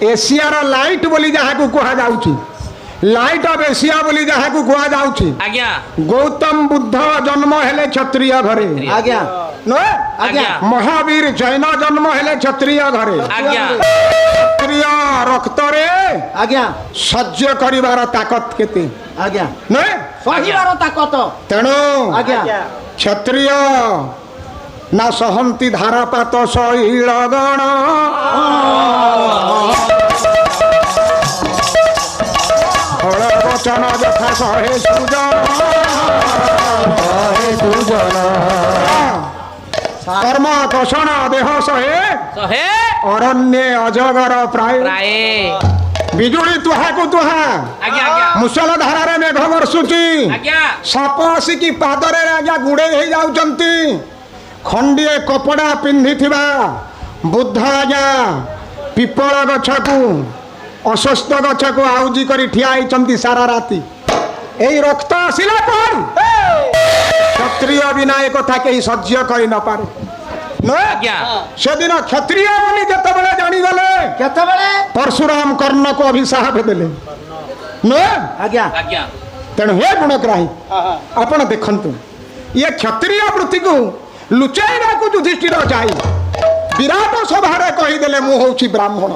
एशियार लाइट बोली जहाँ को कहा जाउची लाइट ऑफ एशिया बोली जहाँ को कहा जाउची आज्ञा गौतम बुद्ध जन्म हेले क्षत्रिय घरे आज्ञा नुहे आज्ञा महावीर जैन जन्म हेले क्षत्रिय घरे आज्ञा क्षत्रिय रक्त रे आज्ञा सह्य करिवार ताकत केते आज्ञा नुहे सहिबार ताकत तेणु आज्ञा क्षत्रिय ना सहंती धारापात शैल गण फल वचन यथा सहे सुजन कर्म कषण देह सहे सहे अरण्य अजगर प्राय प्राय बिजुली तुहा को तुहा आज्ञा आज्ञा मुसल धारा मेघ बर्षुची आज्ञा साप आसिकी पादरे आज्ञा गुड़े हो जाउचंती खंडिए कपड़ा पिंधि बुद्ध आज्ञा पिपल गछ को अस्वस्थ गछ को आउजी करी ठिया होइचंती सारा राति एई रक्त आसिला पर क्षत्रिय बिना एक कथा कहीं सह्य करि न पारे आज्ञा से दिन क्षत्रिय बोली जेतेबेले जानी गले केतेबेले परशुराम कर्ण को अभिशाप देले न आज्ञा आज्ञा तेणु हे गुणग्राही आपण देखंतु ये क्षत्रिय वृत्ति को लुचाइबा को युधिष्ठिर जाई विराट सभा कहीदेले मु होउछि ब्राह्मण